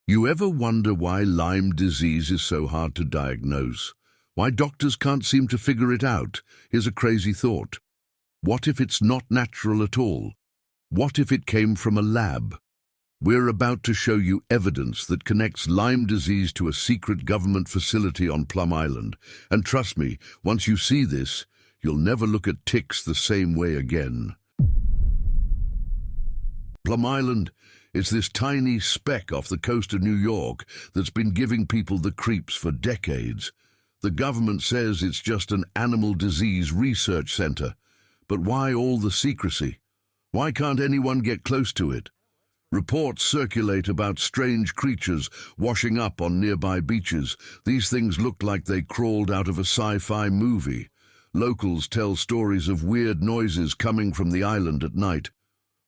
You ever wonder why Lyme disease is so hard to diagnose? Why doctors can't seem to figure it out? Here's a crazy thought. What if it's not natural at all? What if it came from a lab? We're about to show you evidence that connects Lyme disease to a secret government facility on Plum Island. And trust me, once you see this, you'll never look at ticks the same way again. Plum Island is this tiny speck off the coast of New York that's been giving people the creeps for decades. The government says it's just an animal disease research center. But why all the secrecy? Why can't anyone get close to it? Reports circulate about strange creatures washing up on nearby beaches. These things look like they crawled out of a sci-fi movie. Locals tell stories of weird noises coming from the island at night.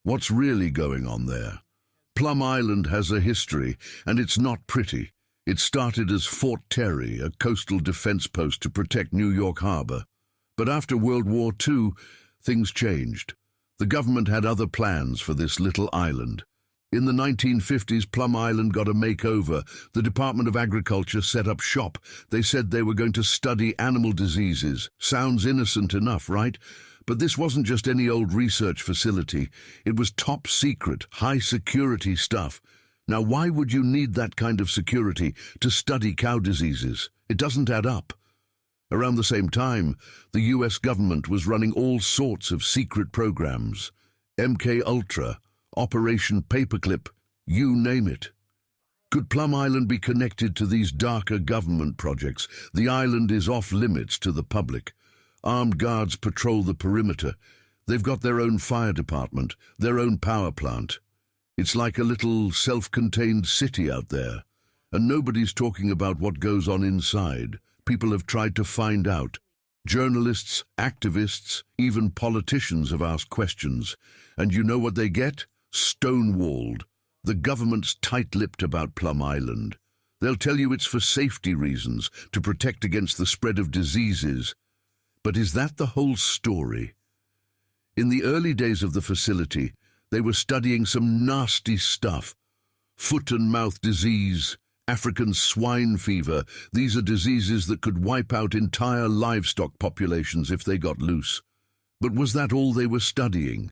What's really going on there? Plum Island has a history, and it's not pretty. It started as Fort Terry, a coastal defense post to protect New York Harbor. But after World War II, things changed. The government had other plans for this little island. In the 1950s, Plum Island got a makeover. The Department of Agriculture set up shop. They said they were going to study animal diseases. Sounds innocent enough, right? But this wasn't just any old research facility. It was top secret, high security stuff. Now, why would you need that kind of security to study cow diseases? It doesn't add up. Around the same time, the US government was running all sorts of secret programs. MK Ultra, Operation Paperclip, you name it. Could Plum Island be connected to these darker government projects? The island is off limits to the public. Armed guards patrol the perimeter. They've got their own fire department, their own power plant. It's like a little self-contained city out there. And nobody's talking about what goes on inside. People have tried to find out. Journalists, activists, even politicians have asked questions. And you know what they get? Stonewalled. The government's tight-lipped about Plum Island. They'll tell you it's for safety reasons, to protect against the spread of diseases. But is that the whole story? In the early days of the facility, they were studying some nasty stuff. Foot and mouth disease, African swine fever. These are diseases that could wipe out entire livestock populations if they got loose. But was that all they were studying?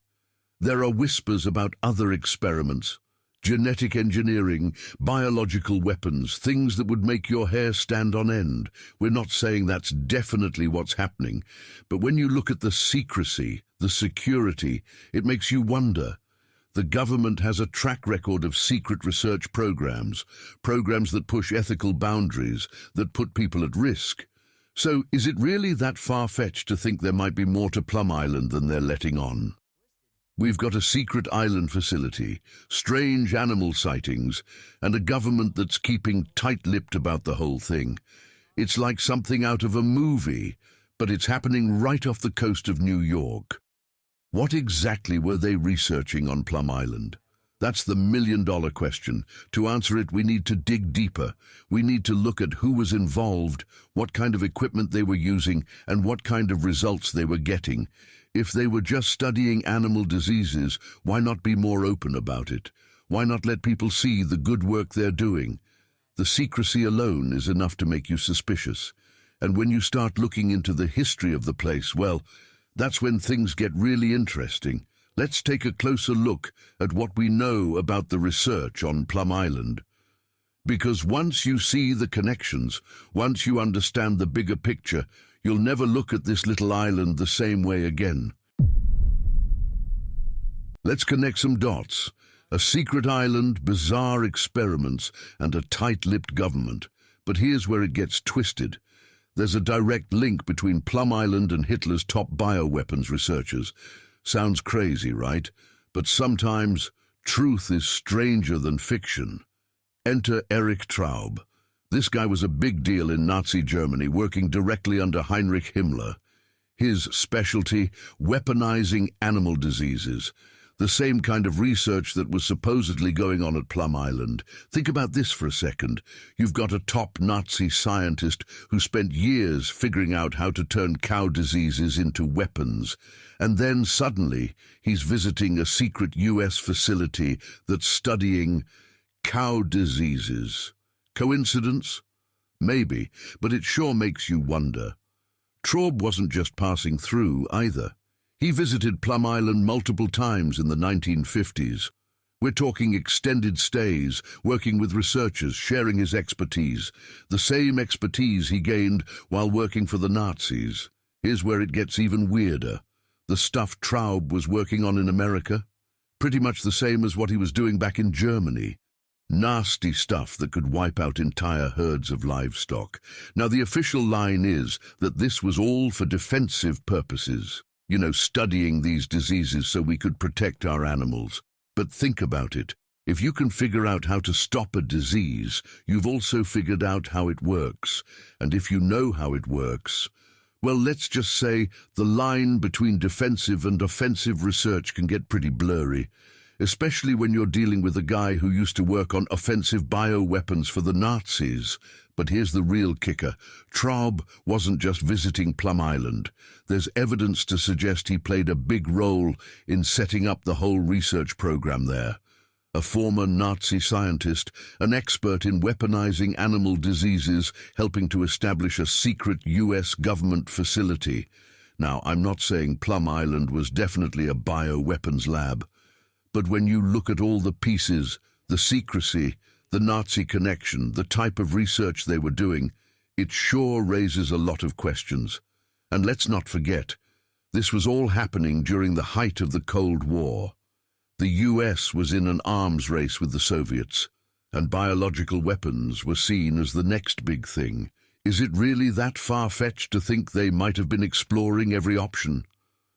There are whispers about other experiments. Genetic engineering, biological weapons, things that would make your hair stand on end. We're not saying that's definitely what's happening, but when you look at the secrecy, the security, it makes you wonder. The government has a track record of secret research programs that push ethical boundaries, that put people at risk. So is it really that far-fetched to think there might be more to Plum Island than they're letting on? We've got a secret island facility, strange animal sightings, and a government that's keeping tight-lipped about the whole thing. It's like something out of a movie, but it's happening right off the coast of New York. What exactly were they researching on Plum Island? That's the million-dollar question. To answer it, we need to dig deeper. We need to look at who was involved, what kind of equipment they were using, and what kind of results they were getting. If they were just studying animal diseases, why not be more open about it? Why not let people see the good work they're doing? The secrecy alone is enough to make you suspicious. And when you start looking into the history of the place, well, that's when things get really interesting. Let's take a closer look at what we know about the research on Plum Island. Because once you see the connections, once you understand the bigger picture, you'll never look at this little island the same way again. Let's connect some dots. A secret island, bizarre experiments, and a tight-lipped government. But here's where it gets twisted. There's a direct link between Plum Island and Hitler's top bioweapons researchers. Sounds crazy, right? But sometimes truth is stranger than fiction. Enter Erich Traub. This guy was a big deal in Nazi Germany, working directly under Heinrich Himmler. His specialty, weaponizing animal diseases. The same kind of research that was supposedly going on at Plum Island. Think about this for a second. You've got a top Nazi scientist who spent years figuring out how to turn cow diseases into weapons. And then suddenly he's visiting a secret US facility that's studying cow diseases. Coincidence? Maybe, but it sure makes you wonder. Traub wasn't just passing through either. He visited Plum Island multiple times in the 1950s. We're talking extended stays, working with researchers, sharing his expertise, the same expertise he gained while working for the Nazis. Here's where it gets even weirder. The stuff Traub was working on in America, pretty much the same as what he was doing back in Germany. Nasty stuff that could wipe out entire herds of livestock. Now, the official line is that this was all for defensive purposes. You know, studying these diseases so we could protect our animals. But think about it. If you can figure out how to stop a disease, you've also figured out how it works. And if you know how it works, well, let's just say the line between defensive and offensive research can get pretty blurry, especially when you're dealing with a guy who used to work on offensive bioweapons for the Nazis. But here's the real kicker. Traub wasn't just visiting Plum Island. There's evidence to suggest he played a big role in setting up the whole research program there. A former Nazi scientist, an expert in weaponizing animal diseases, helping to establish a secret US government facility. Now, I'm not saying Plum Island was definitely a bioweapons lab, but when you look at all the pieces, the secrecy, the Nazi connection, the type of research they were doing, it sure raises a lot of questions. And let's not forget, this was all happening during the height of the Cold War. The US was in an arms race with the Soviets, and biological weapons were seen as the next big thing. Is it really that far-fetched to think they might have been exploring every option?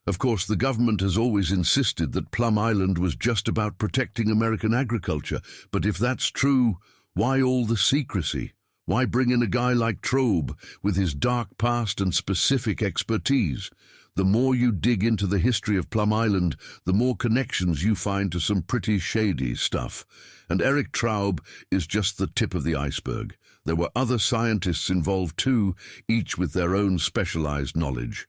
Of course, the government has always insisted that Plum Island was just about protecting American agriculture, but if that's true, why all the secrecy? Why bring in a guy like Traub with his dark past and specific expertise? The more you dig into the history of Plum Island, the more connections you find to some pretty shady stuff. And Eric Traub is just the tip of the iceberg. There were other scientists involved too, each with their own specialized knowledge.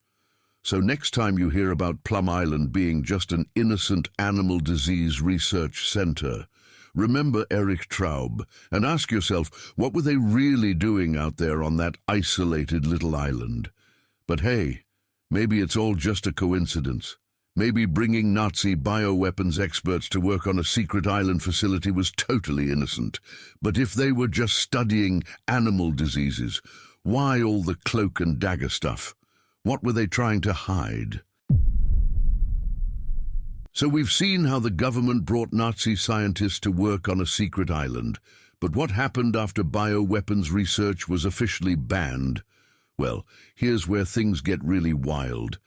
So next time you hear about Plum Island being just an innocent animal disease research center, remember Eric Traub and ask yourself, what were they really doing out there on that isolated little island? But hey, maybe it's all just a coincidence. Maybe bringing Nazi bioweapons experts to work on a secret island facility was totally innocent. But if they were just studying animal diseases, why all the cloak and dagger stuff? What were they trying to hide? So we've seen how the government brought Nazi scientists to work on a secret island. But what happened after bioweapons research was officially banned? Well, here's where things get really wild.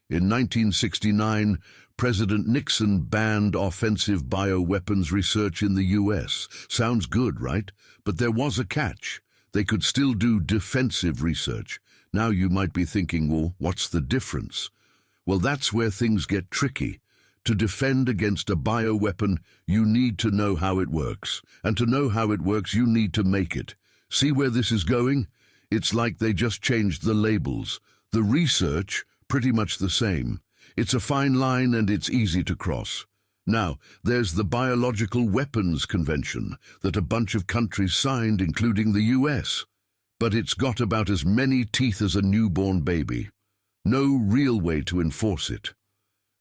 In 1969, President Nixon banned offensive bioweapons research in the US. Sounds good, right? But there was a catch. They could still do defensive research. Now you might be thinking, well, what's the difference? Well, that's where things get tricky. To defend against a bioweapon, you need to know how it works. And to know how it works, you need to make it. See where this is going? It's like they just changed the labels. The research, pretty much the same. It's a fine line and it's easy to cross. Now, there's the Biological Weapons Convention that a bunch of countries signed, including the US. But it's got about as many teeth as a newborn baby. No real way to enforce it.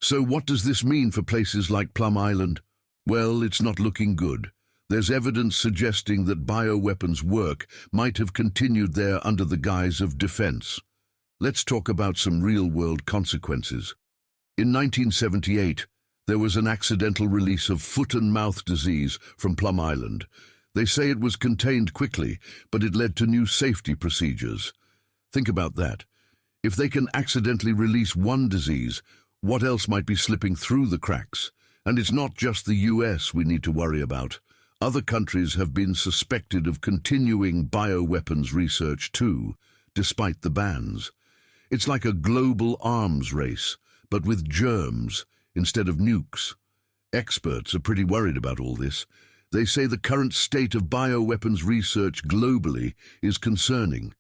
So what does this mean for places like Plum Island? Well, it's not looking good. There's evidence suggesting that bioweapons work might have continued there under the guise of defense. Let's talk about some real-world consequences. In 1978, there was an accidental release of foot and mouth disease from Plum Island. They say it was contained quickly, but it led to new safety procedures. Think about that. If they can accidentally release one disease, what else might be slipping through the cracks? And it's not just the US we need to worry about. Other countries have been suspected of continuing bioweapons research too, despite the bans. It's like a global arms race, but with germs instead of nukes. Experts are pretty worried about all this. They say the current state of bioweapons research globally is concerning.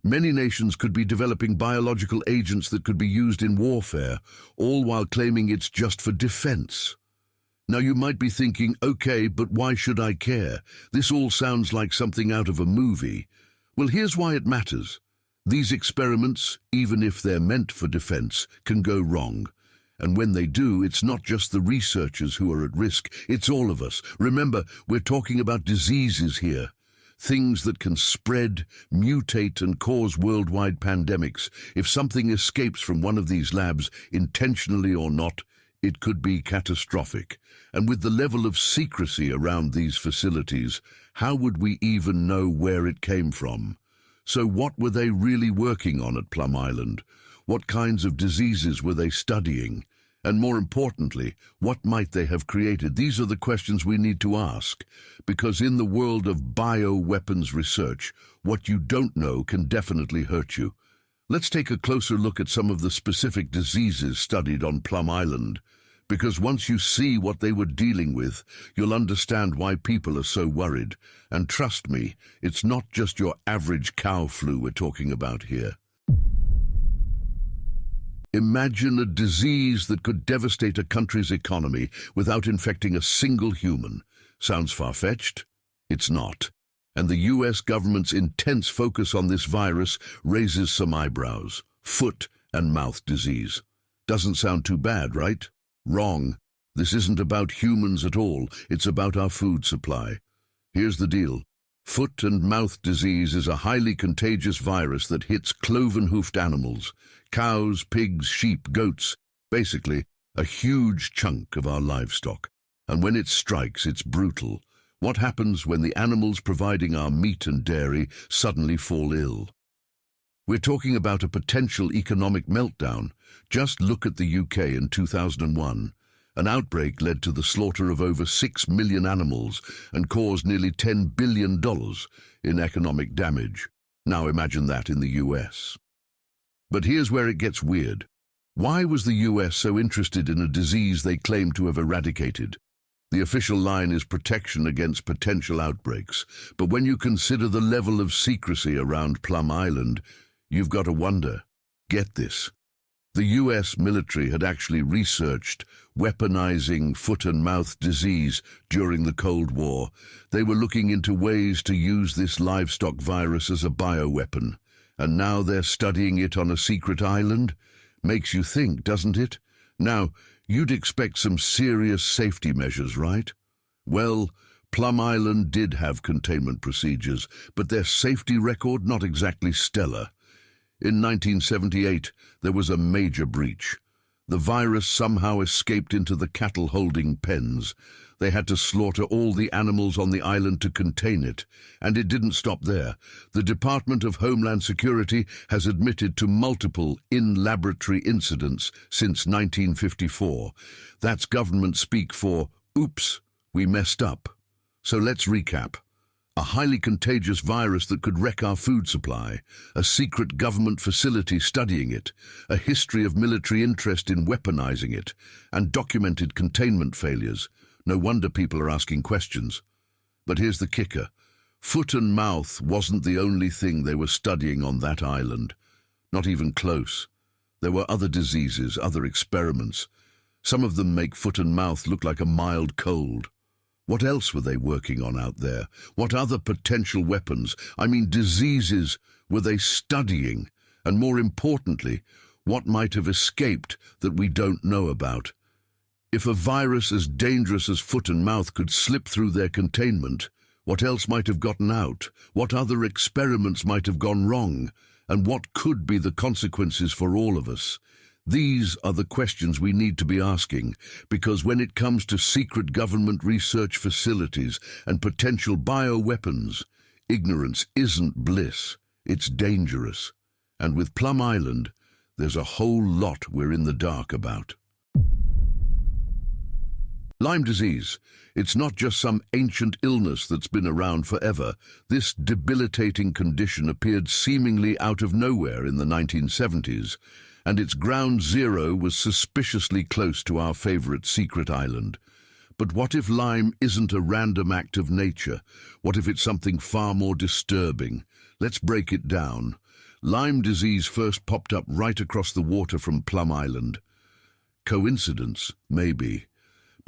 Many nations could be developing biological agents that could be used in warfare, all while claiming it's just for defense. Now you might be thinking, okay, but why should I care? This all sounds like something out of a movie. Well, here's why it matters. These experiments, even if they're meant for defense, can go wrong. And when they do, it's not just the researchers who are at risk, it's all of us. Remember, we're talking about diseases here. Things that can spread, mutate, and cause worldwide pandemics. If something escapes from one of these labs, intentionally or not, it could be catastrophic. And with the level of secrecy around these facilities, how would we even know where it came from? So what were they really working on at Plum Island? What kinds of diseases were they studying? And more importantly, what might they have created? These are the questions we need to ask, because in the world of bioweapons research, what you don't know can definitely hurt you. Let's take a closer look at some of the specific diseases studied on Plum Island, because once you see what they were dealing with, you'll understand why people are so worried. And trust me, it's not just your average cow flu we're talking about here. Imagine a disease that could devastate a country's economy without infecting a single human. Sounds far-fetched? It's not. And the US government's intense focus on this virus raises some eyebrows. Foot and mouth disease. Doesn't sound too bad, right? Wrong. This isn't about humans at all. It's about our food supply. Here's the deal. Foot and mouth disease is a highly contagious virus that hits cloven-hoofed animals. Cows, pigs, sheep, goats. Basically, a huge chunk of our livestock. And when it strikes, it's brutal. What happens when the animals providing our meat and dairy suddenly fall ill? We're talking about a potential economic meltdown. Just look at the UK in 2001. An outbreak led to the slaughter of over 6 million animals and caused nearly $10 billion in economic damage. Now imagine that in the US. But here's where it gets weird. Why was the US so interested in a disease they claim to have eradicated? The official line is protection against potential outbreaks. But when you consider the level of secrecy around Plum Island, you've got to wonder. Get this. The US military had actually researched weaponizing foot and mouth disease during the Cold War. They were looking into ways to use this livestock virus as a bioweapon. And now they're studying it on a secret island? Makes you think, doesn't it? Now, you'd expect some serious safety measures, right? Well, Plum Island did have containment procedures, but their safety record not exactly stellar. In 1978, there was a major breach. The virus somehow escaped into the cattle-holding pens. They had to slaughter all the animals on the island to contain it. And it didn't stop there. The Department of Homeland Security has admitted to multiple in-laboratory incidents since 1954. That's government speak for, oops, we messed up. So let's recap. A highly contagious virus that could wreck our food supply, a secret government facility studying it, a history of military interest in weaponizing it, and documented containment failures. No wonder people are asking questions. But here's the kicker. Foot and mouth wasn't the only thing they were studying on that island. Not even close. There were other diseases, other experiments. Some of them make foot and mouth look like a mild cold. What else were they working on out there? What other potential weapons, I mean diseases, were they studying? And more importantly, what might have escaped that we don't know about? If a virus as dangerous as foot and mouth could slip through their containment, what else might have gotten out? What other experiments might have gone wrong? And what could be the consequences for all of us? These are the questions we need to be asking, because when it comes to secret government research facilities and potential bioweapons, ignorance isn't bliss, it's dangerous. And with Plum Island, there's a whole lot we're in the dark about. Lyme disease. It's not just some ancient illness that's been around forever. This debilitating condition appeared seemingly out of nowhere in the 1970s, and its ground zero was suspiciously close to our favorite secret island. But what if Lyme isn't a random act of nature? What if it's something far more disturbing? Let's break it down. Lyme disease first popped up right across the water from Plum Island. Coincidence? Maybe.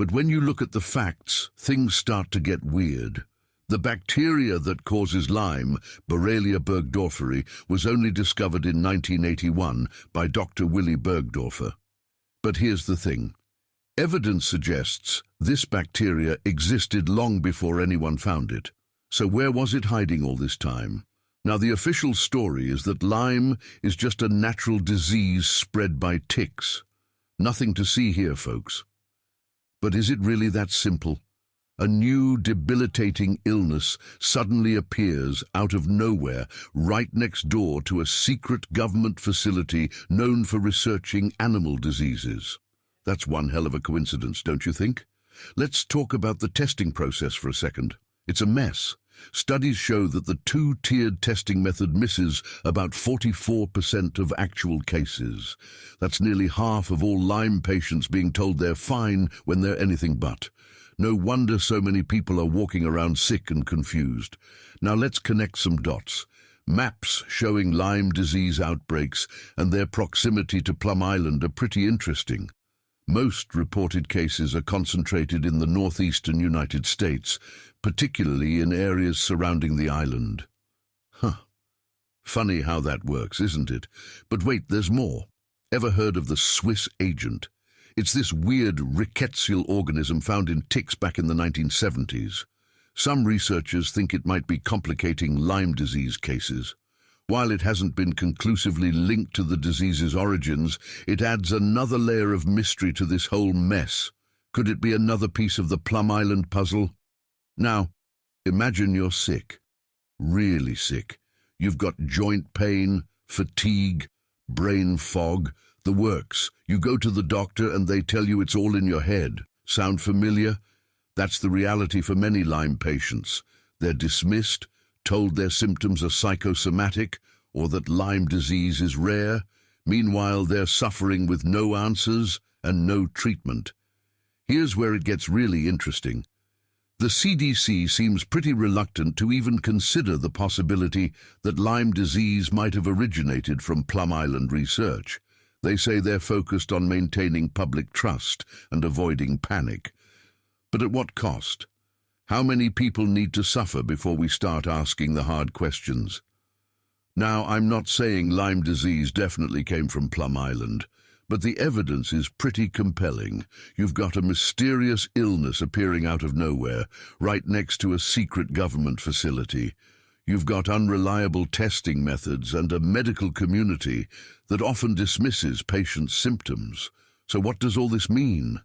But when you look at the facts, things start to get weird. The bacteria that causes Lyme, Borrelia burgdorferi, was only discovered in 1981 by Dr. Willy Burgdorfer. But here's the thing. Evidence suggests this bacteria existed long before anyone found it. So where was it hiding all this time? Now, the official story is that Lyme is just a natural disease spread by ticks. Nothing to see here, folks. But is it really that simple? A new debilitating illness suddenly appears out of nowhere, right next door to a secret government facility known for researching animal diseases. That's one hell of a coincidence, don't you think? Let's talk about the testing process for a second. It's a mess. Studies show that the two-tiered testing method misses about 44% of actual cases. That's nearly half of all Lyme patients being told they're fine when they're anything but. No wonder so many people are walking around sick and confused. Now let's connect some dots. Maps showing Lyme disease outbreaks and their proximity to Plum Island are pretty interesting. Most reported cases are concentrated in the northeastern United States, particularly in areas surrounding the island. Funny how that works, isn't it? But wait, there's more. Ever heard of the Swiss agent? It's this weird rickettsial organism found in ticks back in the 1970s. Some researchers think it might be complicating Lyme disease cases. While it hasn't been conclusively linked to the disease's origins, it adds another layer of mystery to this whole mess. Could it be another piece of the Plum Island puzzle? Now, imagine you're sick. Really sick. You've got joint pain, fatigue, brain fog, the works. You go to the doctor and they tell you it's all in your head. Sound familiar? That's the reality for many Lyme patients. They're dismissed, told their symptoms are psychosomatic, or that Lyme disease is rare. Meanwhile, they're suffering with no answers and no treatment. Here's where it gets really interesting. The CDC seems pretty reluctant to even consider the possibility that Lyme disease might have originated from Plum Island research. They say they're focused on maintaining public trust and avoiding panic. But at what cost? How many people need to suffer before we start asking the hard questions? Now, I'm not saying Lyme disease definitely came from Plum Island, but the evidence is pretty compelling. You've got a mysterious illness appearing out of nowhere, right next to a secret government facility. You've got unreliable testing methods and a medical community that often dismisses patients' symptoms. So what does all this mean?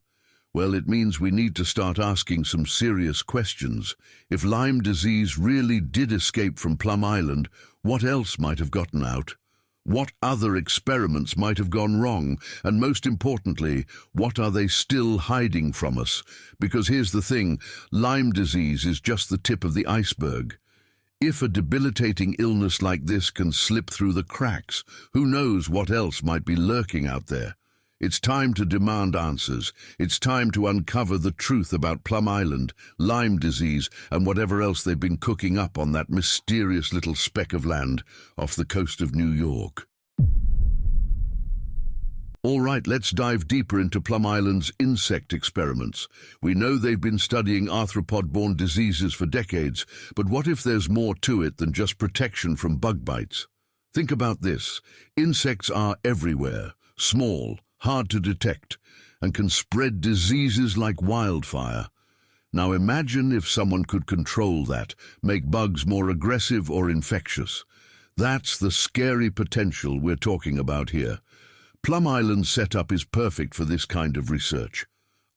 Well, it means we need to start asking some serious questions. If Lyme disease really did escape from Plum Island, what else might have gotten out? What other experiments might have gone wrong? And most importantly, what are they still hiding from us? Because here's the thing, Lyme disease is just the tip of the iceberg. If a debilitating illness like this can slip through the cracks, who knows what else might be lurking out there? It's time to demand answers. It's time to uncover the truth about Plum Island, Lyme disease, and whatever else they've been cooking up on that mysterious little speck of land off the coast of New York. All right, let's dive deeper into Plum Island's insect experiments. We know they've been studying arthropod-borne diseases for decades, but what if there's more to it than just protection from bug bites? Think about this. Insects are everywhere, small, hard to detect, and can spread diseases like wildfire. Now imagine if someone could control that, make bugs more aggressive or infectious. That's the scary potential we're talking about here. Plum Island's setup is perfect for this kind of research.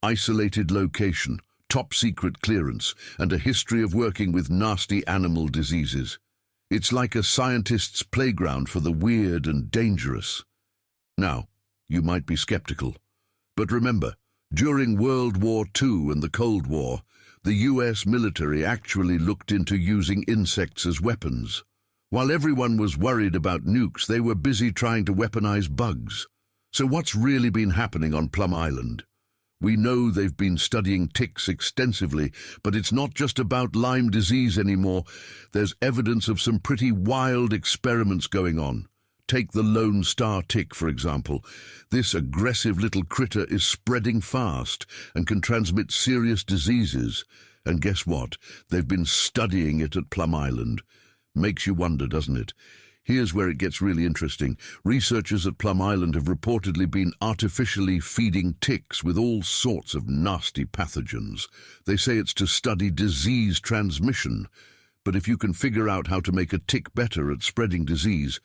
Isolated location, top secret clearance, and a history of working with nasty animal diseases. It's like a scientist's playground for the weird and dangerous. Now, you might be skeptical, but remember, during World War II and the Cold War, the US military actually looked into using insects as weapons. While everyone was worried about nukes, they were busy trying to weaponize bugs. So what's really been happening on Plum Island? We know they've been studying ticks extensively, but it's not just about Lyme disease anymore. There's evidence of some pretty wild experiments going on. Take the Lone Star tick, for example. This aggressive little critter is spreading fast and can transmit serious diseases. And guess what? They've been studying it at Plum Island. Makes you wonder, doesn't it? Here's where it gets really interesting. Researchers at Plum Island have reportedly been artificially feeding ticks with all sorts of nasty pathogens. They say it's to study disease transmission. But if you can figure out how to make a tick better at spreading disease,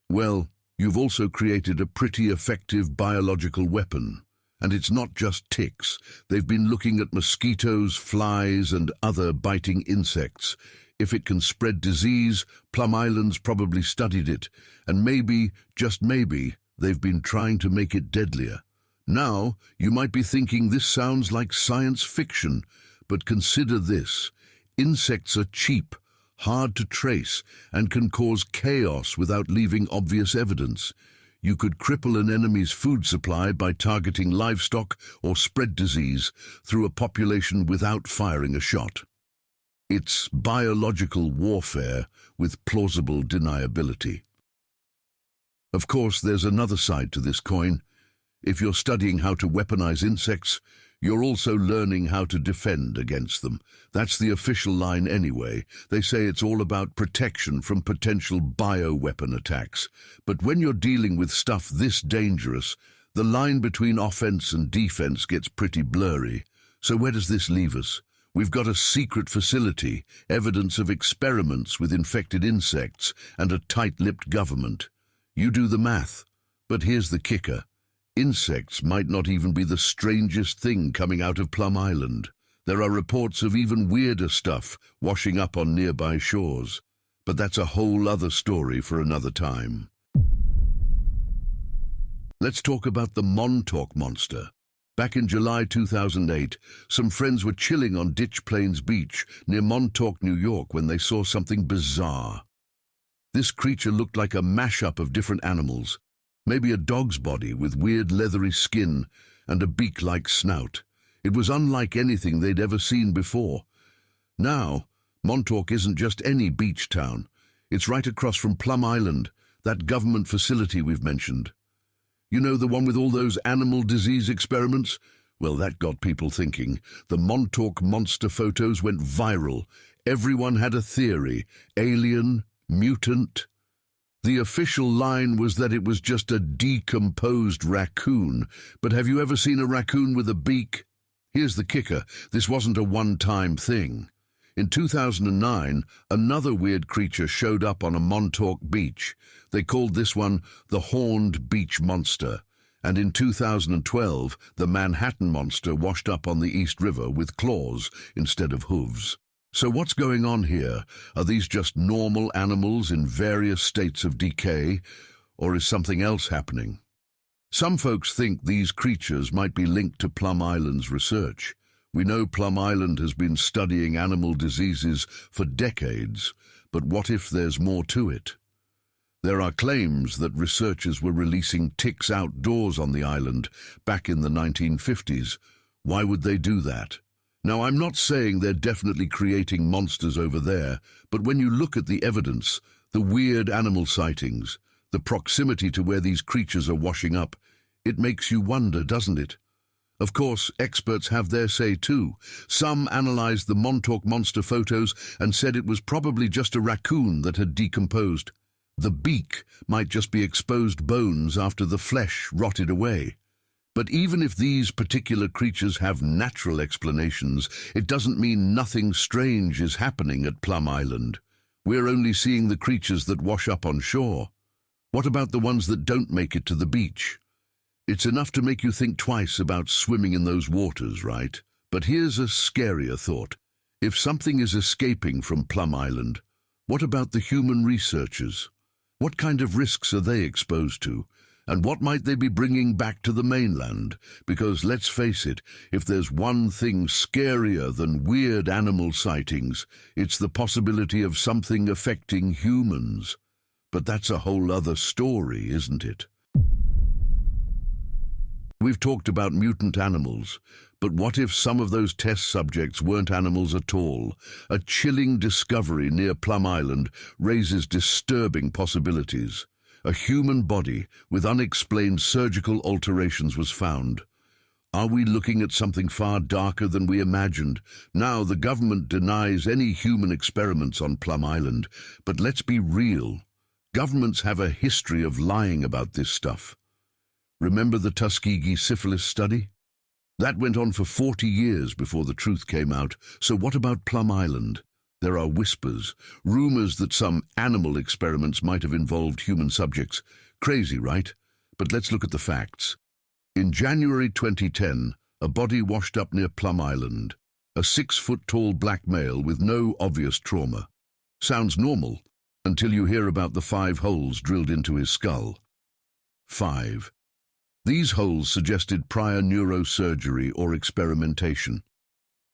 well, you've also created a pretty effective biological weapon. And it's not just ticks. They've been looking at mosquitoes, flies, and other biting insects. If it can spread disease, Plum Island's probably studied it, and maybe, just maybe, they've been trying to make it deadlier. Now, you might be thinking this sounds like science fiction, but consider this. Insects are cheap, hard to trace, and can cause chaos without leaving obvious evidence. You could cripple an enemy's food supply by targeting livestock or spread disease through a population without firing a shot. It's biological warfare with plausible deniability. Of course, there's another side to this coin. If you're studying how to weaponize insects, you're also learning how to defend against them. That's the official line anyway. They say it's all about protection from potential bioweapon attacks. But when you're dealing with stuff this dangerous, the line between offense and defense gets pretty blurry. So where does this leave us? We've got a secret facility, evidence of experiments with infected insects, and a tight-lipped government. You do the math. But here's the kicker. Insects might not even be the strangest thing coming out of Plum Island. There are reports of even weirder stuff washing up on nearby shores. But that's a whole other story for another time. Let's talk about the Montauk Monster. Back in July 2008, some friends were chilling on Ditch Plains Beach near Montauk, New York, when they saw something bizarre. This creature looked like a mashup of different animals. Maybe a dog's body with weird leathery skin and a beak-like snout. It was unlike anything they'd ever seen before. Now, Montauk isn't just any beach town. It's right across from Plum Island, that government facility we've mentioned. You know, the one with all those animal disease experiments? Well, that got people thinking. The Montauk Monster photos went viral. Everyone had a theory. Alien, mutant. The official line was that it was just a decomposed raccoon. But have you ever seen a raccoon with a beak? Here's the kicker. This wasn't a one-time thing. In 2009, another weird creature showed up on a Montauk beach. They called this one the Horned Beach Monster. And in 2012, the Manhattan Monster washed up on the East River with claws instead of hooves. So what's going on here? Are these just normal animals in various states of decay, or is something else happening? Some folks think these creatures might be linked to Plum Island's research. We know Plum Island has been studying animal diseases for decades, but what if there's more to it? There are claims that researchers were releasing ticks outdoors on the island back in the 1950s. Why would they do that? Now, I'm not saying they're definitely creating monsters over there, but when you look at the evidence, the weird animal sightings, the proximity to where these creatures are washing up, it makes you wonder, doesn't it? Of course, experts have their say too. Some analyzed the Montauk Monster photos and said it was probably just a raccoon that had decomposed. The beak might just be exposed bones after the flesh rotted away. But even if these particular creatures have natural explanations, it doesn't mean nothing strange is happening at Plum Island. We're only seeing the creatures that wash up on shore. What about the ones that don't make it to the beach? It's enough to make you think twice about swimming in those waters, right? But here's a scarier thought. If something is escaping from Plum Island, what about the human researchers? What kind of risks are they exposed to? And what might they be bringing back to the mainland? Because let's face it, if there's one thing scarier than weird animal sightings, it's the possibility of something affecting humans. But that's a whole other story, isn't it? We've talked about mutant animals, but what if some of those test subjects weren't animals at all? A chilling discovery near Plum Island raises disturbing possibilities. A human body with unexplained surgical alterations was found. Are we looking at something far darker than we imagined? Now, the government denies any human experiments on Plum Island, but let's be real. Governments have a history of lying about this stuff. Remember the Tuskegee syphilis study? That went on for 40 years before the truth came out. So what about Plum Island? There are whispers, rumors that some animal experiments might have involved human subjects. Crazy, right? But let's look at the facts. In January 2010, a body washed up near Plum Island. A 6-foot-tall black male with no obvious trauma. Sounds normal, until you hear about the 5 holes drilled into his skull. 5. These holes suggested prior neurosurgery or experimentation.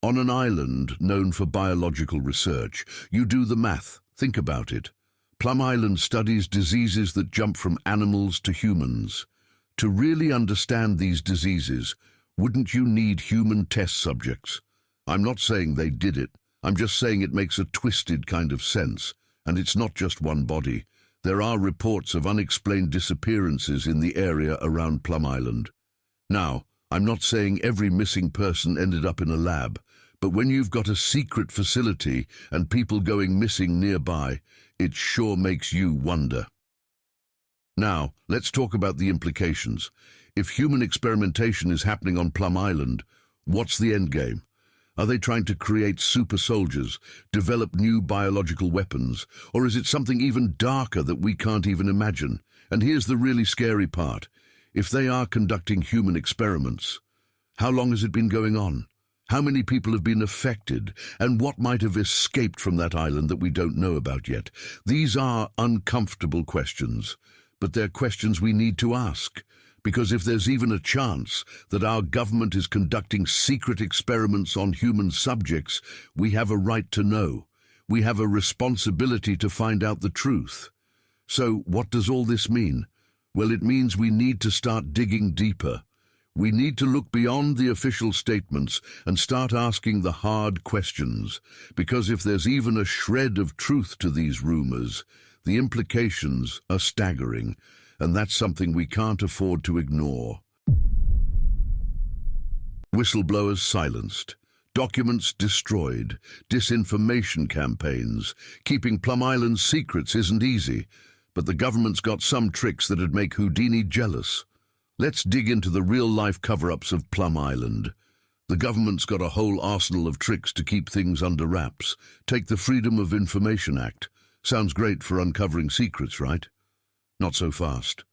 On an island known for biological research, you do the math. Think about it. Plum Island studies diseases that jump from animals to humans. To really understand these diseases, wouldn't you need human test subjects? I'm not saying they did it. I'm just saying it makes a twisted kind of sense. And it's not just one body. There are reports of unexplained disappearances in the area around Plum Island. Now, I'm not saying every missing person ended up in a lab, but when you've got a secret facility and people going missing nearby, it sure makes you wonder. Now, let's talk about the implications. If human experimentation is happening on Plum Island, what's the end game? Are they trying to create super soldiers, develop new biological weapons, or is it something even darker that we can't even imagine? And here's the really scary part. If they are conducting human experiments, how long has it been going on? How many people have been affected? And what might have escaped from that island that we don't know about yet? These are uncomfortable questions, but they're questions we need to ask. Because if there's even a chance that our government is conducting secret experiments on human subjects, we have a right to know. We have a responsibility to find out the truth. So what does all this mean? Well, it means we need to start digging deeper. We need to look beyond the official statements and start asking the hard questions. Because if there's even a shred of truth to these rumors, the implications are staggering. And that's something we can't afford to ignore. Whistleblowers silenced, documents destroyed, disinformation campaigns. Keeping Plum Island's secrets isn't easy, but the government's got some tricks that'd make Houdini jealous. Let's dig into the real-life cover-ups of Plum Island. The government's got a whole arsenal of tricks to keep things under wraps. Take the Freedom of Information Act. Sounds great for uncovering secrets, right? Not so fast.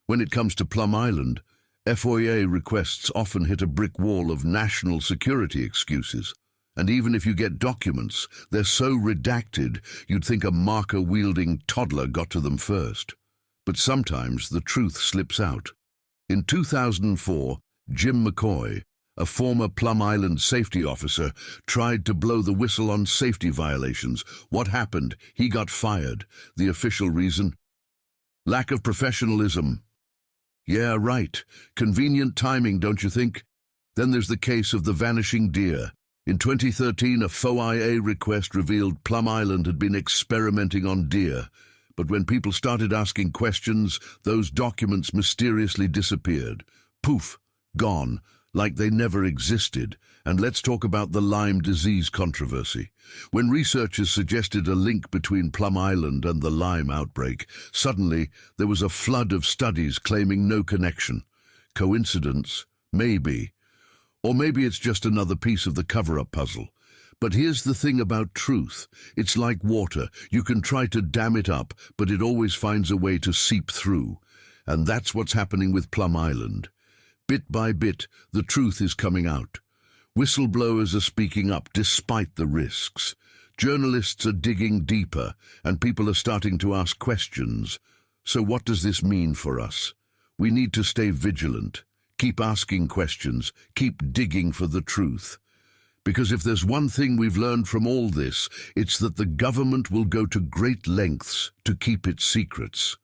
When it comes to Plum Island, FOIA requests often hit a brick wall of national security excuses. And even if you get documents, they're so redacted you'd think a marker-wielding toddler got to them first. But sometimes the truth slips out. In 2004, Jim McCoy, a former Plum Island safety officer, tried to blow the whistle on safety violations. What happened? He got fired. The official reason? Lack of professionalism. Yeah, right. Convenient timing, don't you think? Then there's the case of the vanishing deer. In 2013, a FOIA request revealed Plum Island had been experimenting on deer. But when people started asking questions, those documents mysteriously disappeared. Poof, gone, like they never existed. And let's talk about the Lyme disease controversy. When researchers suggested a link between Plum Island and the Lyme outbreak, suddenly there was a flood of studies claiming no connection. Coincidence? Maybe. Or maybe it's just another piece of the cover-up puzzle. But here's the thing about truth. It's like water. You can try to dam it up, but it always finds a way to seep through. And that's what's happening with Plum Island. Bit by bit, the truth is coming out. Whistleblowers are speaking up despite the risks. Journalists are digging deeper, and people are starting to ask questions. So what does this mean for us? We need to stay vigilant, keep asking questions, keep digging for the truth. Because if there's one thing we've learned from all this, it's that the government will go to great lengths to keep its secrets.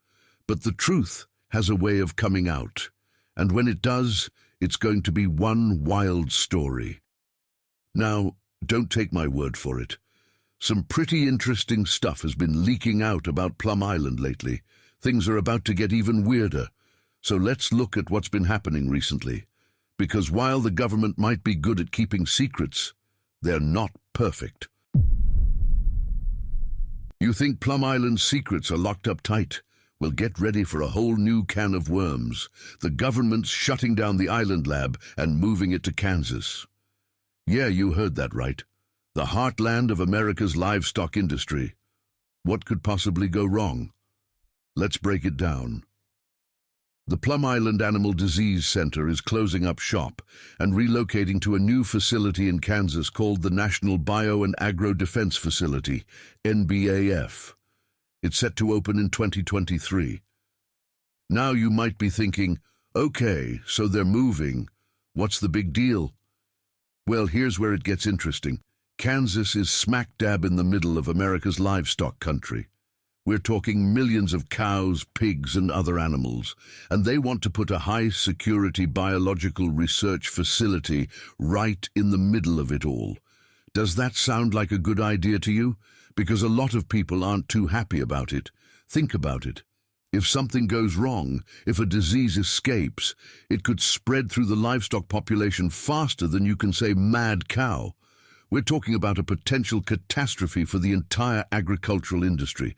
But the truth has a way of coming out. And when it does, it's going to be one wild story. Now, don't take my word for it. Some pretty interesting stuff has been leaking out about Plum Island lately. things are about to get even weirder. So let's look at what's been happening recently. Because while the government might be good at keeping secrets, they're not perfect. You think Plum Island's secrets are locked up tight? Well, get ready for a whole new can of worms. The government's shutting down the island lab and moving it to Kansas. Yeah, you heard that right. The heartland of America's livestock industry. What could possibly go wrong? Let's break it down. The Plum Island Animal Disease Center is closing up shop and relocating to a new facility in Kansas called the National Bio and Agro Defense Facility, NBAF. It's set to open in 2023. Now you might be thinking, okay, so they're moving. What's the big deal? Well, here's where it gets interesting. Kansas is smack dab in the middle of America's livestock country. We're talking millions of cows, pigs, and other animals, and they want to put a high-security biological research facility right in the middle of it all. Does that sound like a good idea to you? Because a lot of people aren't too happy about it. Think about it. If something goes wrong, if a disease escapes, it could spread through the livestock population faster than you can say mad cow. We're talking about a potential catastrophe for the entire agricultural industry.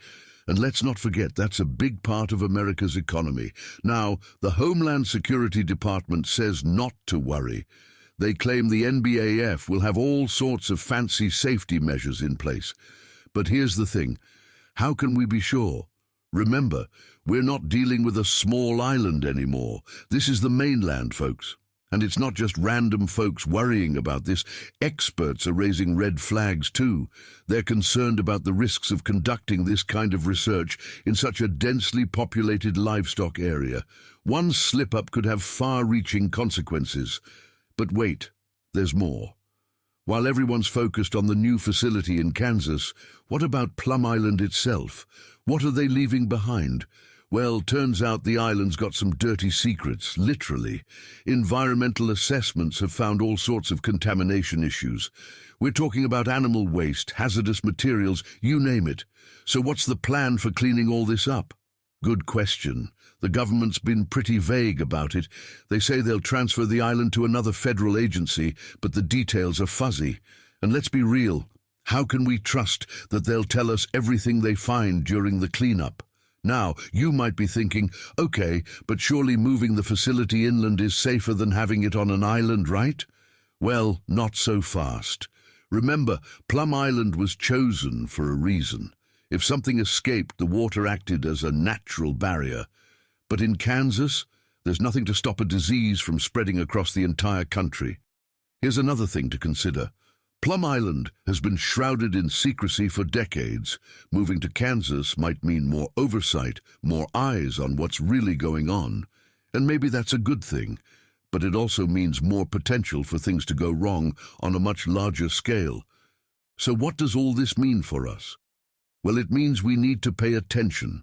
And let's not forget, that's a big part of America's economy. Now, the Homeland Security Department says not to worry. They claim the NBAF will have all sorts of fancy safety measures in place. But here's the thing. How can we be sure? Remember, we're not dealing with a small island anymore. This is the mainland, folks. And it's not just random folks worrying about this. Experts are raising red flags too. They're concerned about the risks of conducting this kind of research in such a densely populated livestock area. One slip-up could have far-reaching consequences. But wait, there's more. While everyone's focused on the new facility in Kansas, what about Plum Island itself? What are they leaving behind? Well, turns out the island's got some dirty secrets, literally. Environmental assessments have found all sorts of contamination issues. We're talking about animal waste, hazardous materials, you name it. So what's the plan for cleaning all this up? Good question. The government's been pretty vague about it. They say they'll transfer the island to another federal agency, but the details are fuzzy. And let's be real, how can we trust that they'll tell us everything they find during the cleanup? Now, you might be thinking, okay, but surely moving the facility inland is safer than having it on an island, right? Well, not so fast. Remember, Plum Island was chosen for a reason. If something escaped, the water acted as a natural barrier. But in Kansas, there's nothing to stop a disease from spreading across the entire country. Here's another thing to consider. Plum Island has been shrouded in secrecy for decades. Moving to Kansas might mean more oversight, more eyes on what's really going on. And maybe that's a good thing, but it also means more potential for things to go wrong on a much larger scale. So what does all this mean for us? Well, it means we need to pay attention.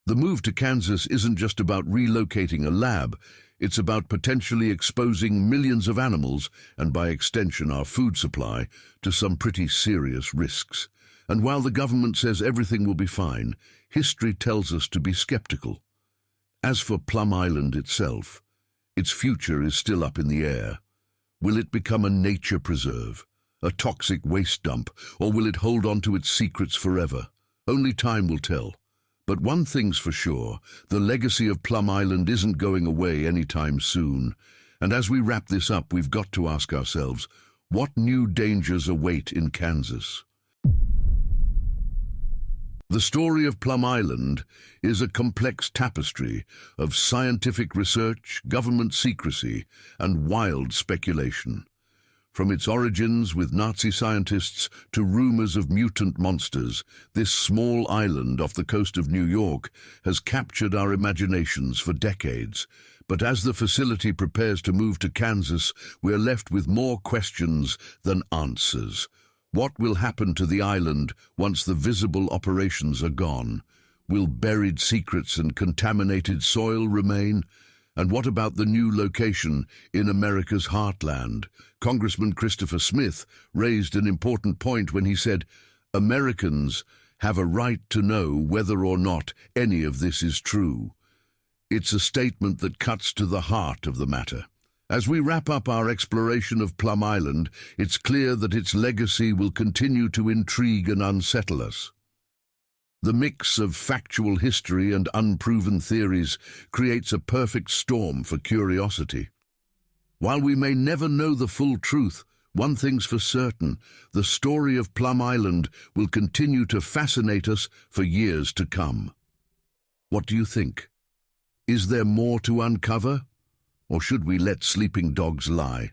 The move to Kansas isn't just about relocating a lab. It's about potentially exposing millions of animals, and by extension our food supply, to some pretty serious risks. And while the government says everything will be fine, history tells us to be skeptical. As for Plum Island itself, its future is still up in the air. Will it become a nature preserve, a toxic waste dump, or will it hold on to its secrets forever? Only time will tell. But one thing's for sure, the legacy of Plum Island isn't going away anytime soon. And as we wrap this up, we've got to ask ourselves, what new dangers await in Kansas? The story of Plum Island is a complex tapestry of scientific research, government secrecy, and wild speculation. From its origins with Nazi scientists to rumors of mutant monsters, this small island off the coast of New York has captured our imaginations for decades. But as the facility prepares to move to Kansas, we're left with more questions than answers. What will happen to the island once the visible operations are gone? Will buried secrets and contaminated soil remain? And what about the new location in America's heartland? Congressman Christopher Smith raised an important point when he said, Americans have a right to know whether or not any of this is true. It's a statement that cuts to the heart of the matter. As we wrap up our exploration of Plum Island, it's clear that its legacy will continue to intrigue and unsettle us. The mix of factual history and unproven theories creates a perfect storm for curiosity. While we may never know the full truth, one thing's for certain: the story of Plum Island will continue to fascinate us for years to come. What do you think? Is there more to uncover? Or should we let sleeping dogs lie?